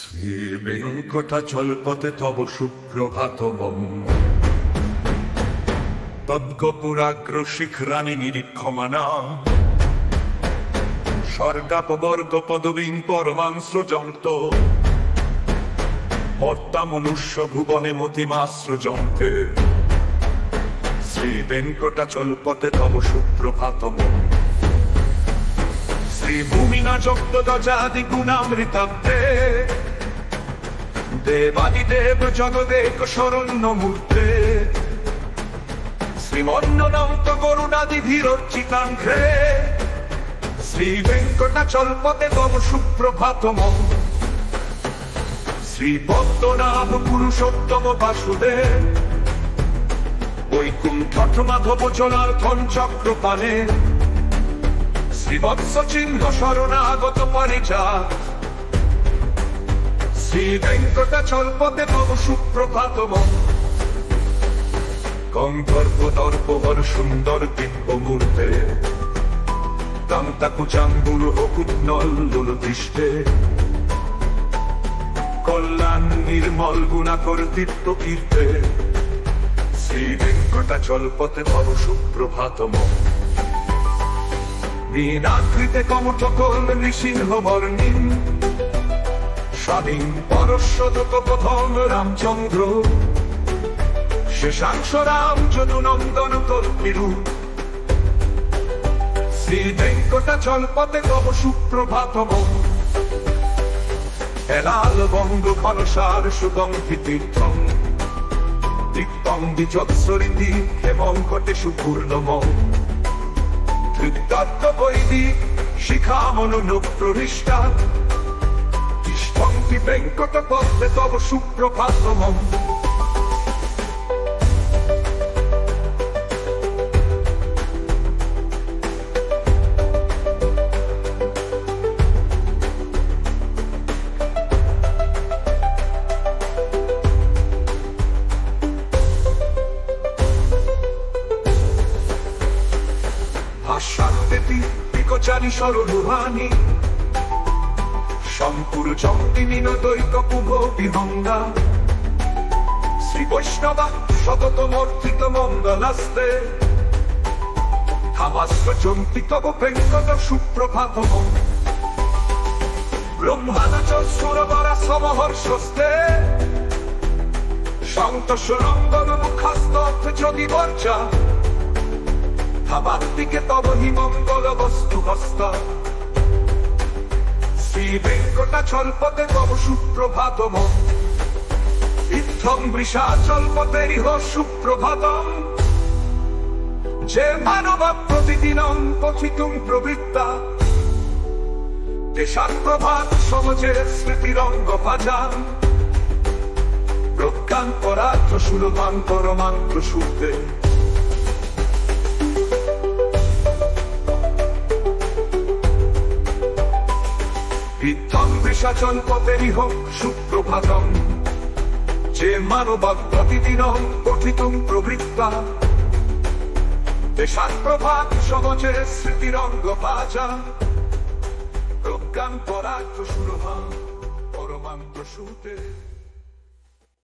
শ্রী বেঙ্কটাচলপতে তব সুপ্রভাতমম। তদ্গপুরাগ্র শিখরাণি নিরীক্ষমানা স্বর্গাপবর্গ পদবীং পরমাংস্রজন্ত মর্তা মনুষ্য ভুবনে মতিমাশ্রজন্তে। শ্রী বেঙ্কটাচলপতে তব সুপ্রভাতমম। শ্রী ভূমিনা জগদজাদি গুণামৃতাব্দে দেবাদিদেব জগদেক শরণ্য মূর্তে। শ্রীমন্নদন্ত করুণাদি ধীরচিতাঙ্ঘ্রে শ্রী বেঙ্কটাচলপতে তব সুপ্রভাতমম। শ্রী পদ্মনাভ পুরুষোত্তম বাসুদেব বৈকুণ্ঠ মাধব জনার্দন চক্রপাণে। শ্রীবৎস চিহ্ন শরণাগত পারিজাত শ্রী বেঙ্কটাচলপতে তব সুপ্রভাতমম। গন্ধর্ব দর্পবর সুন্দর দিব্য মূর্তে দন্তাকুচাঙ্গুল অকুৎনল দৃষ্টে। কল্যাণ নির্মল গুণাকর দীপ্ত কীর্তে শ্রী বেঙ্কটাচলপতে তব সুপ্রভাতমম। বীণাকৃতে কমঠকল নৃসিংহ বর্ণিম স্বাধীন পরশ্বদতপথম রামচন্দ্র। শেষাংশ রাম যদুনন্দন তদ্বিরু শ্রী বেঙ্কটাচলপতে তব সুপ্রভাতমম। হেলাল বঙ্গ ফলসার সুগন্ধি তীর্থম দিক্তং দ্বিজৎসরিতি হেমঙ্কটে সুপূর্ণমম। ধৃতত্ব বৈদিক শিখামনু প্রবিষ্টা তিষ্ঠন্তি বেঙ্কটপদে তব সুপ্রভাতমম। পিকচারি সরলুহানি শঙ্কুর চন্দিনী দৈক কুভ বিহঙ্গা। শ্রী বৈষ্ণবা সতত মর্তিত মঙ্গলাস্তে থামাস্ত্র চন্তি তব বেঙ্কট সুপ্রভাতমম। ব্রহ্মানাচ সুরবরা সমহর্ষস্তে সন্তোষ রঙ্গন মুখাস্ত যদি বর্জা। ভাবাত্মিকে তব হি মঙ্গল বস্তু হস্ত শ্রী বেঙ্কটাচলপতে তব সুপ্রভাতমম। ইত্থং বৃষাচলপতেরিহ সুপ্রভাতম। যে মানবা প্রতিদিনং পথিতুং প্রবৃত্তা তেষাং প্রভাত সমাজে স্মৃতিরঙ্গ ভাজান। প্রজ্ঞান পরাত্র সুলভাং পরমান্ত্র শুদ্ধে ইত্থং বৃষাচলপতেরিহ সুপ্রভাতম। যে মানবা প্রতিদিনং পঠিতুং প্রবৃত্তা তেষাং প্রভাত সমাজে স্মৃতিরঙ্গ ভাজান। প্রজ্ঞান পরাত্র সুলভাং পরমান্ত্র শুদ্ধে।